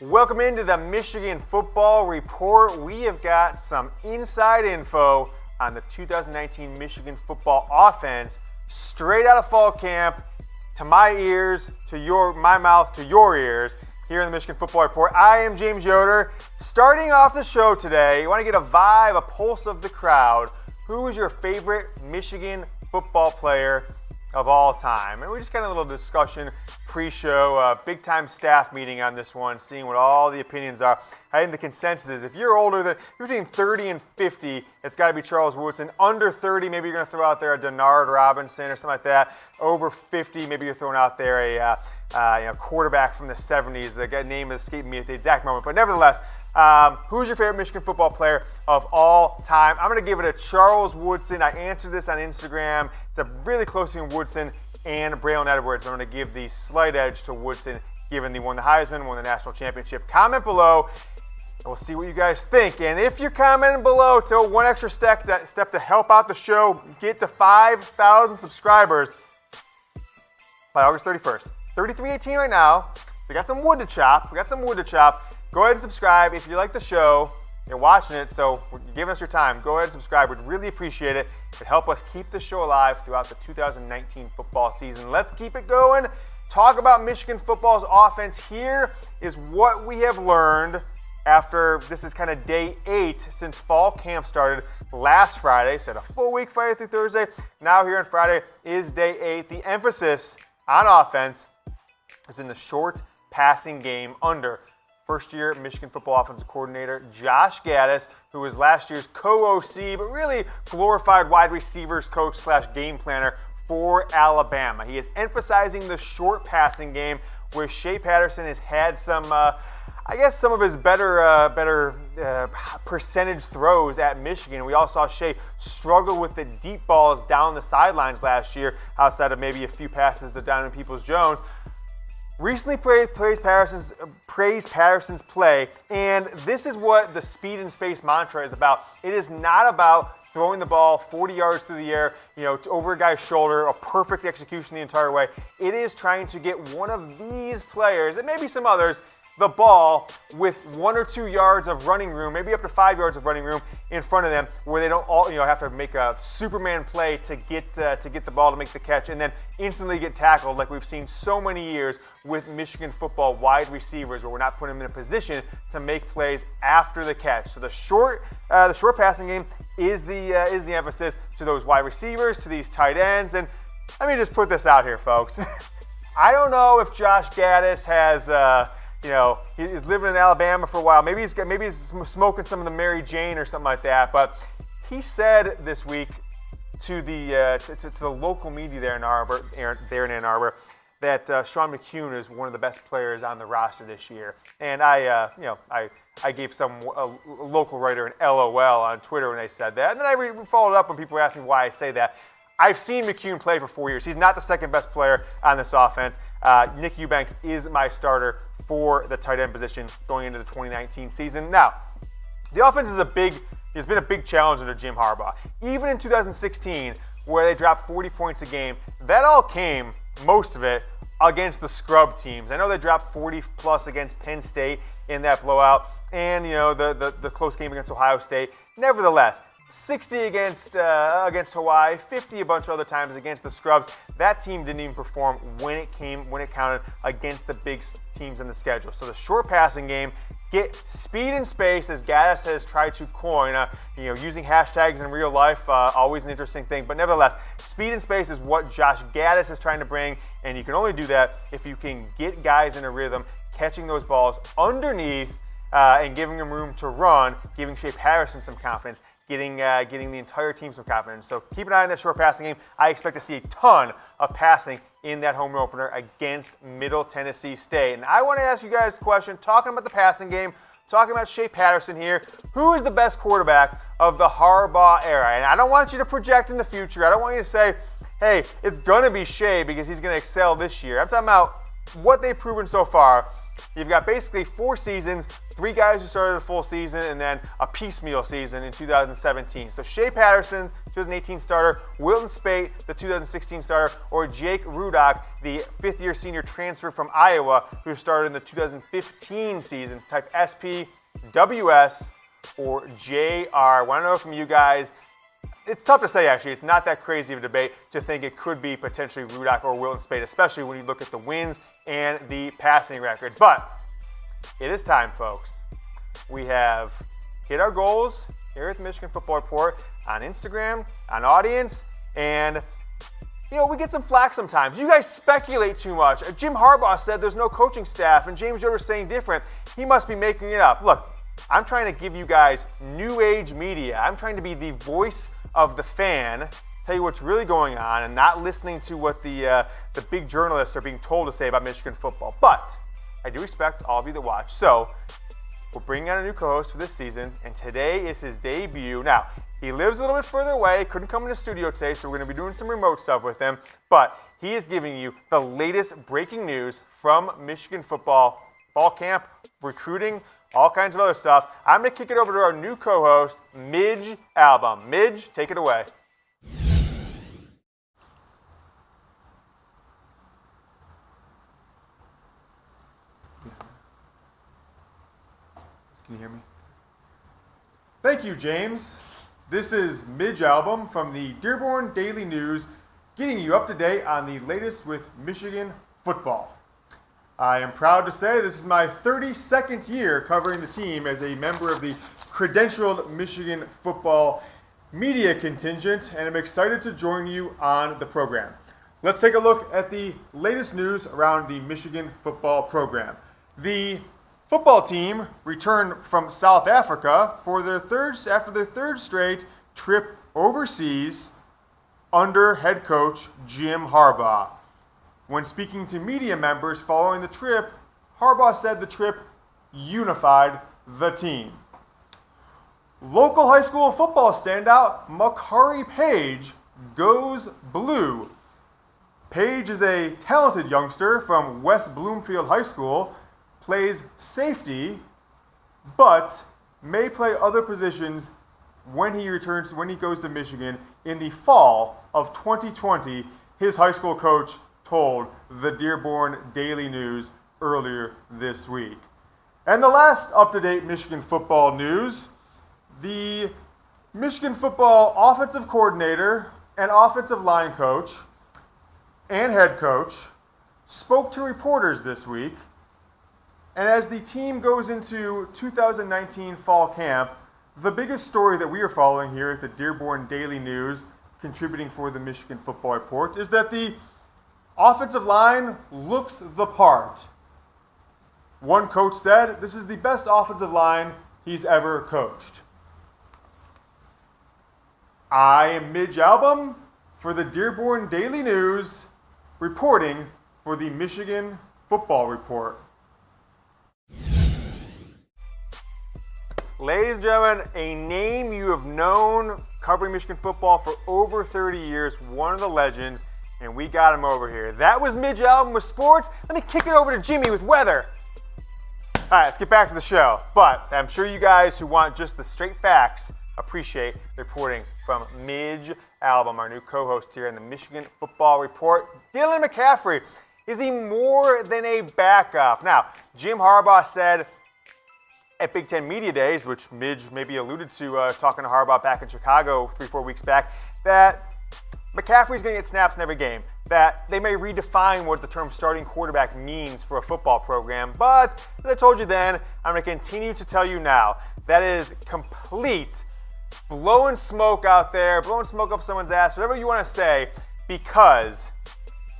Welcome into the Michigan Football Report. We have got some inside info on the 2019 Michigan football offense straight out of fall camp to my ears, to my mouth, to your ears here in the Michigan Football Report. I am James Yoder. Starting off the show today, you want to get a vibe, a pulse of the crowd. Who is your favorite Michigan football player of all time? And we just got a little discussion pre-show, big-time staff meeting on this one, seeing what all the opinions are. I think the consensus is if you're older than, between 30 and 50, it's got to be Charles Woodson. Under 30, maybe you're going to throw out there a Denard Robinson or something like that. Over 50, maybe you're throwing out there a quarterback from the 70s. The name is escaping me at the exact moment, but nevertheless, who's your favorite Michigan football player of all time? I'm going to give it a Charles Woodson. I answered this on Instagram. It's a really close between Woodson and Braylon Edwards. I'm going to give the slight edge to Woodson, given he won the Heisman, won the national championship. Comment below, and we'll see what you guys think. And if you're commenting below to one extra step to help out the show, get to 5,000 subscribers by August 31st. 3318 right now. We got some wood to chop. Go ahead and subscribe if you like the show. You're watching it, so you're giving us your time. Go ahead and subscribe. We'd really appreciate it. It'd help us keep the show alive throughout the 2019 football season. Let's keep it going. Talk about Michigan football's offense. Here is what we have learned after this is kind of day 8 since fall camp started last Friday. So a full week, Friday through Thursday. Now here on Friday is day 8. The emphasis on offense has been the short passing game under first-year Michigan football offensive coordinator Josh Gattis, who was last year's co-OC, but really glorified wide receivers coach / game planner for Alabama. He is emphasizing the short passing game, where Shea Patterson has had some of his better percentage throws at Michigan. We all saw Shea struggle with the deep balls down the sidelines last year, outside of maybe a few passes to Donovan-Peoples Jones. Recently praised Patterson's play, and this is what the speed and space mantra is about. It is not about throwing the ball 40 yards through the air, over a guy's shoulder, a perfect execution the entire way. It is trying to get one of these players, and maybe some others, the ball with 1 or 2 yards of running room, maybe up to 5 yards of running room in front of them, where they don't all have to make a Superman play to get the ball to make the catch, and then instantly get tackled, like we've seen so many years with Michigan football wide receivers, where we're not putting them in a position to make plays after the catch. So the short passing game is the emphasis to those wide receivers, to these tight ends, and let me just put this out here, folks. I don't know if Josh Gattis has. He's living in Alabama for a while. Maybe he's smoking some of the Mary Jane or something like that. But he said this week to the local media there in Ann Arbor, that Sean McCune is one of the best players on the roster this year. And I gave a local writer an LOL on Twitter when they said that. And then I followed up when people asked me why I say that. I've seen McCune play for 4 years. He's not the second best player on this offense. Nick Eubanks is my starter for the tight end position going into the 2019 season. Now, the offense has been a big challenge under Jim Harbaugh. Even in 2016, where they dropped 40 points a game, that all came, most of it, against the scrub teams. I know they dropped 40 plus against Penn State in that blowout, and the close game against Ohio State. Nevertheless, 60 against Hawaii, 50 a bunch of other times against the scrubs. That team didn't even perform when it counted against the big teams in the schedule. So the short passing game, get speed and space, as Gattis has tried to coin. Using hashtags in real life, always an interesting thing. But nevertheless, speed and space is what Josh Gattis is trying to bring, and you can only do that if you can get guys in a rhythm, catching those balls underneath and giving them room to run, giving Shea Patterson some confidence. Getting the entire team some confidence. So keep an eye on that short passing game. I expect to see a ton of passing in that home opener against Middle Tennessee State. And I want to ask you guys a question, talking about the passing game, talking about Shea Patterson here. Who is the best quarterback of the Harbaugh era? And I don't want you to project in the future. I don't want you to say, hey, it's going to be Shea because he's going to excel this year. I'm talking about what they've proven so far. You've got basically 4 seasons, 3 guys who started a full season, and then a piecemeal season in 2017. So Shea Patterson 2018 starter, Wilton Speight, the 2016 starter, or Jake Rudock, the fifth-year senior transfer from Iowa, who started in the 2015 season. Type SP, WS, or JR. I want to know from you guys. It's tough to say, actually. It's not that crazy of a debate to think it could be potentially Rudock or Wilton Speight, especially when you look at the wins and the passing records. But it is time, folks. We have hit our goals here at the Michigan Football Report on Instagram, on audience, and we get some flack sometimes. You guys speculate too much. Jim Harbaugh said there's no coaching staff, and James Yoder is saying different. He must be making it up. Look, I'm trying to give you guys new age media. I'm trying to be the voice of the fan, tell you what's really going on, and not listening to what the big journalists are being told to say about Michigan football. But I do respect all of you that watch. So we're bringing on a new co-host for this season, and today is his debut. Now, he lives a little bit further away, couldn't come in the studio today, so we're going to be doing some remote stuff with him. But he is giving you the latest breaking news from Michigan football, fall camp, recruiting, all kinds of other stuff. I'm going to kick it over to our new co-host, Mitch Albom. Mitch, take it away. Can you hear me? Thank you, James. This is Mitch Albom from the Dearborn Daily News, getting you up to date on the latest with Michigan football. I am proud to say this is my 32nd year covering the team as a member of the credentialed Michigan football media contingent, and I'm excited to join you on the program. Let's take a look at the latest news around the Michigan football program. The football team returned from South Africa for after their third straight trip overseas under head coach Jim Harbaugh. When speaking to media members following the trip, Harbaugh said the trip unified the team. Local high school football standout Makari Page goes blue. Page is a talented youngster from West Bloomfield High School, plays safety, but may play other positions when he goes to Michigan in the fall of 2020, his high school coach told the Dearborn Daily News earlier this week. And the last up-to-date Michigan football news, the Michigan football offensive coordinator and offensive line coach and head coach spoke to reporters this week. And as the team goes into 2019 fall camp, the biggest story that we are following here at the Dearborn Daily News, contributing for the Michigan Football Report, is that the offensive line looks the part. One coach said, this is the best offensive line he's ever coached. I am Mitch Albom for the Dearborn Daily News, reporting for the Michigan Football Report. Ladies and gentlemen, a name you have known covering Michigan football for over 30 years, one of the legends, and we got him over here. That was Mitch Albom with sports. Let me kick it over to Jimmy with weather. All right, let's get back to the show. But I'm sure you guys who want just the straight facts appreciate the reporting from Mitch Albom, our new co-host here in the Michigan Football Report. Dylan McCaffrey, is he more than a backup? Now, Jim Harbaugh said at Big Ten Media Days, which Midge maybe alluded to talking to Harbaugh back in Chicago 3-4 weeks back, that McCaffrey's going to get snaps in every game, that they may redefine what the term starting quarterback means for a football program. But as I told you then, I'm going to continue to tell you now, that is complete blowing smoke out there, blowing smoke up someone's ass, whatever you want to say, because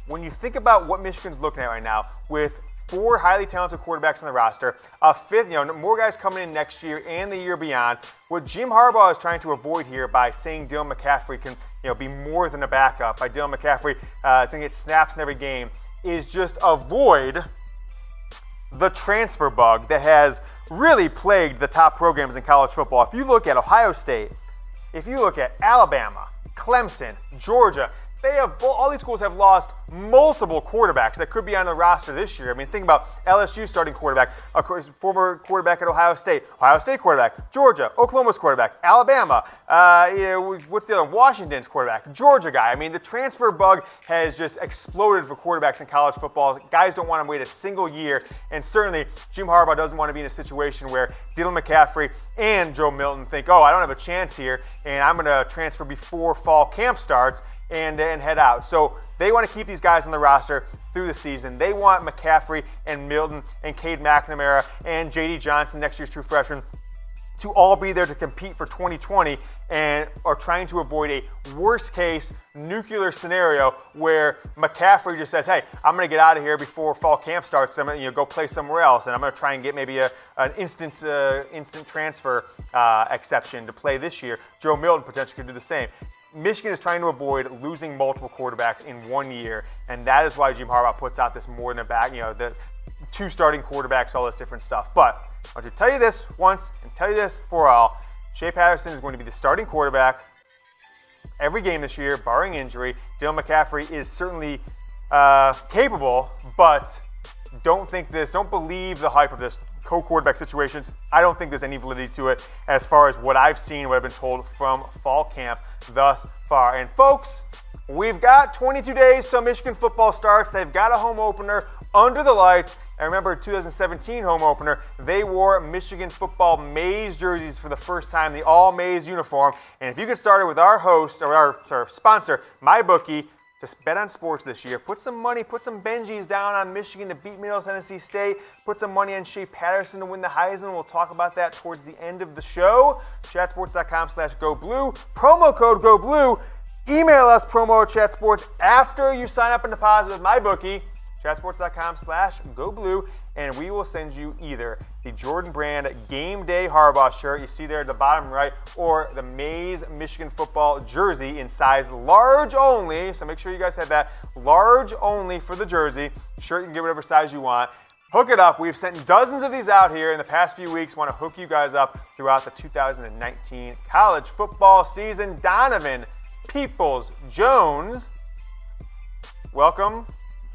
when you think about what Michigan's looking at right now with 4 highly talented quarterbacks on the roster, a fifth, more guys coming in next year and the year beyond. What Jim Harbaugh is trying to avoid here by saying Dylan McCaffrey can, be more than a backup, by Dylan McCaffrey is going to get snaps in every game, is just avoid the transfer bug that has really plagued the top programs in college football. If you look at Ohio State, if you look at Alabama, Clemson, Georgia, all these schools have lost multiple quarterbacks that could be on the roster this year. I mean, think about LSU starting quarterback, of course, former quarterback at Ohio State quarterback, Georgia, Oklahoma's quarterback, Alabama, what's the other? Washington's quarterback, Georgia guy. I mean, the transfer bug has just exploded for quarterbacks in college football. Guys don't want to wait a single year, and certainly Jim Harbaugh doesn't want to be in a situation where Dylan McCaffrey and Joe Milton think, oh, I don't have a chance here, and I'm going to transfer before fall camp starts and head out. So they want to keep these guys on the roster through the season. They want McCaffrey and Milton and Cade McNamara and J.D. Johnson, next year's true freshman, to all be there to compete for 2020 and are trying to avoid a worst-case nuclear scenario where McCaffrey just says, hey, I'm going to get out of here before fall camp starts. I'm going to go play somewhere else, and I'm going to try and get maybe an instant transfer exception to play this year. Joe Milton potentially could do the same. Michigan is trying to avoid losing multiple quarterbacks in 1 year, and that is why Jim Harbaugh puts out this more than a back, the 2 starting quarterbacks, all this different stuff. But I want to tell you this once and tell you this for all. Shea Patterson is going to be the starting quarterback every game this year, barring injury. Dylan McCaffrey is certainly capable, but don't believe the hype of this co-quarterback situations. I don't think there's any validity to it as far as what I've seen, what I've been told from fall camp thus far. And folks, we've got 22 days till Michigan football starts. They've got a home opener under the lights. And remember, 2017 home opener, they wore Michigan football maize jerseys for the first time, the all maize uniform. And if you get started with our host, or our sponsor, MyBookie, just bet on sports this year. Put some money, put some Benjis down on Michigan to beat Middle Tennessee State. Put some money on Shea Patterson to win the Heisman. We'll talk about that towards the end of the show. Chatsports.com/GoBlue. Promo code GoBlue. Email us, promo@chatsports, after you sign up and deposit with MyBookie. Chatsports.com/GoBlue. And we will send you either the Jordan Brand Game Day Harbaugh shirt you see there at the bottom right, or the Maize Michigan football jersey in size large only. So make sure you guys have that large only for the jersey. Shirt, you can get whatever size you want. Hook it up. We've sent dozens of these out here in the past few weeks. Want to hook you guys up throughout the 2019 college football season. Donovan-Peoples Jones, welcome.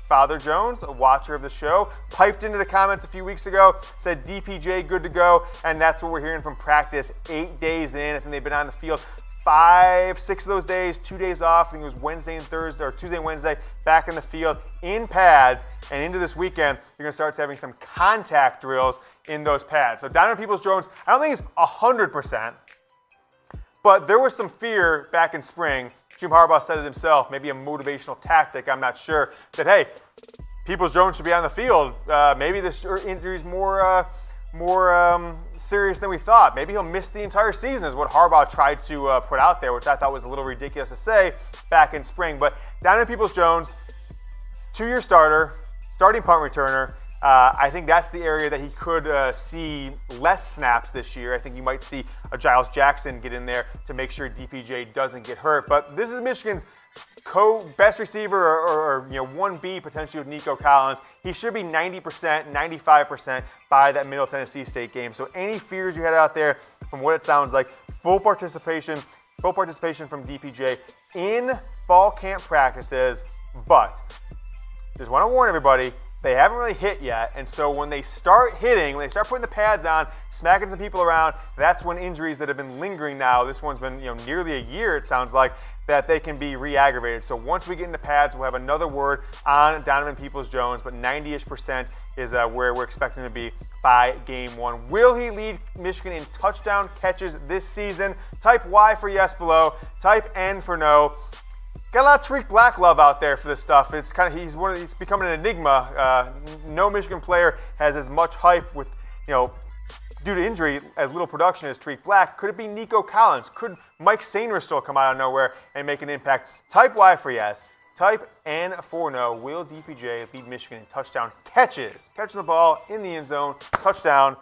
Father Jones, a watcher of the show, piped into the comments a few weeks ago, said DPJ good to go, and that's what we're hearing from practice 8 days in. I think they've been on the field 5, 6 of those days, 2 days off. I think it was Wednesday and Thursday, or Tuesday and Wednesday, back in the field in pads, and into this weekend, you're going to start having some contact drills in those pads. So Donovan-Peoples Jones, I don't think he's 100%, but there was some fear back in spring. Jim Harbaugh said it himself, maybe a motivational tactic, I'm not sure, that, hey, Peoples-Jones should be on the field. Maybe this injury is more serious than we thought. Maybe he'll miss the entire season is what Harbaugh tried to put out there, which I thought was a little ridiculous to say back in spring. But Donovan-Peoples Jones, 2-year starter, starting punt returner. I think that's the area that he could see less snaps this year. I think you might see a Giles Jackson get in there to make sure DPJ doesn't get hurt. But this is Michigan's best receiver, or 1B potentially with Nico Collins. He should be 90%, 95% by that Middle Tennessee State game. So any fears you had out there, from what it sounds like, full participation from DPJ in fall camp practices. But just want to warn everybody, they haven't really hit yet, and so when they start hitting, when they start putting the pads on, smacking some people around, that's when injuries that have been lingering now, this one's been nearly a year, it sounds like, that they can be re-aggravated. So once we get into pads, we'll have another word on Donovan-Peoples Jones, but 90-ish% is where we're expecting to be by game 1. Will he lead Michigan in touchdown catches this season? Type Y for yes below, type N for no. Got a lot of Tarik Black love out there for this stuff. It's he's becoming an enigma. No Michigan player has as much hype with, due to injury, as little production as Tarik Black. Could it be Nico Collins? Could Mike Sainristil come out of nowhere and make an impact? Type Y for yes. Type N for no. Will DPJ lead Michigan in touchdown catches? Catching the ball in the end zone, touchdown.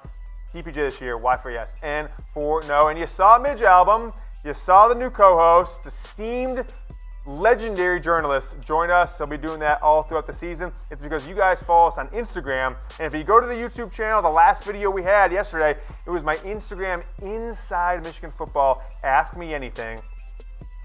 DPJ this year. Y for yes. N for no. And you saw Mitch Albom. You saw the new co-host, esteemed legendary journalist, join us. He'll be doing that all throughout the season. It's because you guys follow us on Instagram. And if you go to the YouTube channel, the last video we had yesterday, it was my Instagram Inside Michigan Football Ask Me Anything.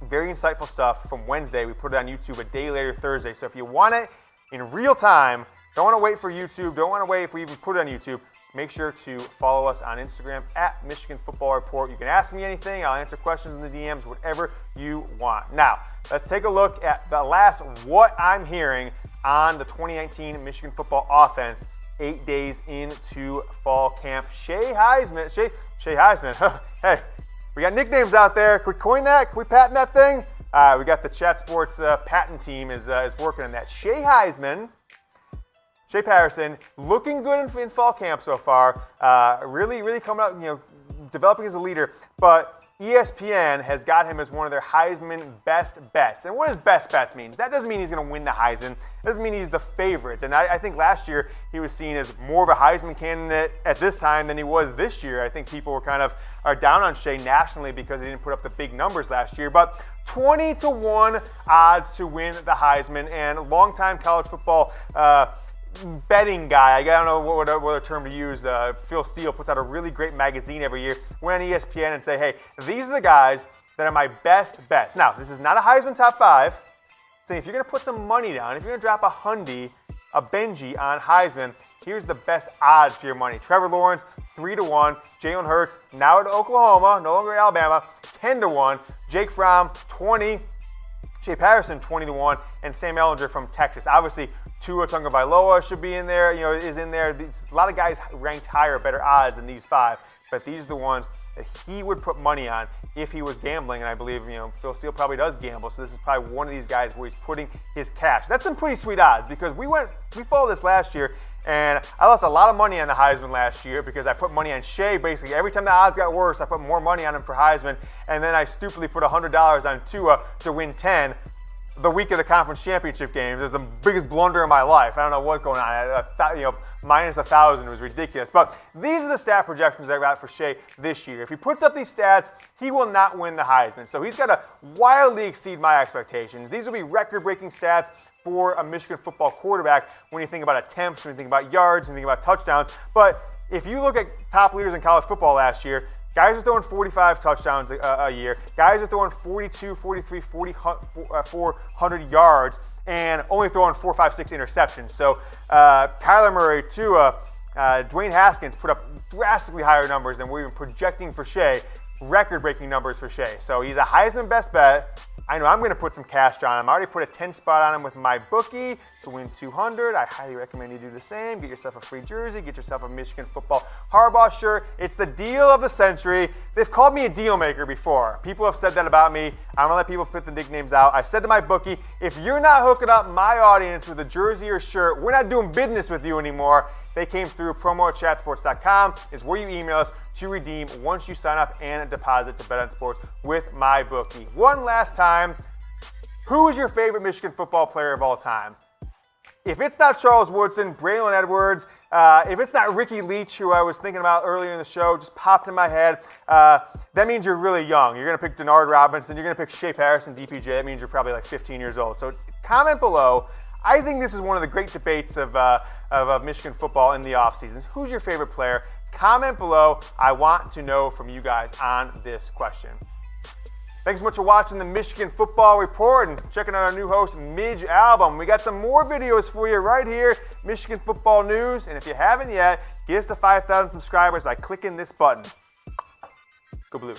Very insightful stuff from Wednesday. We put it on YouTube a day later Thursday. So if you want it in real time, don't want to wait for YouTube, don't want to wait if we even put it on YouTube, make sure to follow us on Instagram at Michigan Football Report. You can ask me anything. I'll answer questions in the DMs, whatever you want. Now, let's take a look at the last what I'm hearing on the 2019 Michigan football offense 8 days into fall camp. Shea Heisman. Hey, we got nicknames out there. Can we coin that? Can we patent that thing? We got the Chat Sports patent team is working on that. Shea Patterson, looking good in fall camp so far. Really coming up, developing as a leader. But ESPN has got him as one of their Heisman best bets. And what does best bets mean? That doesn't mean he's going to win the Heisman. It doesn't mean he's the favorite. And I think last year he was seen as more of a Heisman candidate at this time than he was this year. I think people are down on Shea nationally because he didn't put up the big numbers last year. But 20-1 odds to win the Heisman, and longtime college football betting guy, I don't know what other term to use, Phil Steele puts out a really great magazine every year. Went on ESPN and say, hey, these are the guys that are my best bets. Now, this is not a Heisman top 5. Saying if you're going to put some money down, if you're going to drop a Benji on Heisman, here's the best odds for your money. Trevor Lawrence, 3-1. Jalen Hurts, now at Oklahoma, no longer Alabama, 10-1. Jake Fromm, 20. Shea Patterson, 20-1. And Sam Ehlinger from Texas. Obviously, Tua Tagovailoa should be in there, is in there. A lot of guys ranked higher, better odds than these 5, but these are the ones that he would put money on if he was gambling, and I believe, Phil Steele probably does gamble, so this is probably one of these guys where he's putting his cash. That's some pretty sweet odds, because we followed this last year, and I lost a lot of money on the Heisman last year because I put money on Shea. Basically, every time the odds got worse, I put more money on him for Heisman, and then I stupidly put $100 on Tua to win 10. The week of the conference championship game. It was the biggest blunder of my life. I don't know what's going on. Minus 1,000 was ridiculous. But these are the stat projections I got for Shea this year. If he puts up these stats, he will not win the Heisman. So he's got to wildly exceed my expectations. These will be record-breaking stats for a Michigan football quarterback when you think about attempts, when you think about yards, when you think about touchdowns. But if you look at top leaders in college football last year, guys are throwing 45 touchdowns a year. Guys are throwing 42, 43, 400 yards and only throwing 4, 5, 6 interceptions. So Kyler Murray, Tua, Dwayne Haskins put up drastically higher numbers than we're even projecting for Shea. Record-breaking numbers for Shea. So he's a Heisman best bet. I know I'm going to put some cash on him. I already put a 10 spot on him with my bookie to win $200. I highly recommend you do the same. Get yourself a free jersey. Get yourself a Michigan football Harbaugh shirt. It's the deal of the century. They've called me a deal maker before. People have said that about me. I'm going to let people put the nicknames out. I said to my bookie, if you're not hooking up my audience with a jersey or shirt, we're not doing business with you anymore. They came through. Promo at chatsports.com is where you email us to redeem once you sign up and deposit to Bet on Sports with my bookie. One last time, who is your favorite Michigan football player of all time? If it's not Charles Woodson, Braylon Edwards, if it's not Ricky Leach, who I was thinking about earlier in the show, just popped in my head, that means you're really young. You're going to pick Denard Robinson. You're going to pick Shea Patterson, DPJ. That means you're probably like 15 years old. So comment below. I think this is one of the great debates of Michigan football in the offseason. Who's your favorite player? Comment below. I want to know from you guys on this question. Thanks so much for watching the Michigan Football Report and checking out our new host, Mitch Albom. We got some more videos for you right here, Michigan Football News. And if you haven't yet, get us to 5,000 subscribers by clicking this button. Go Blue.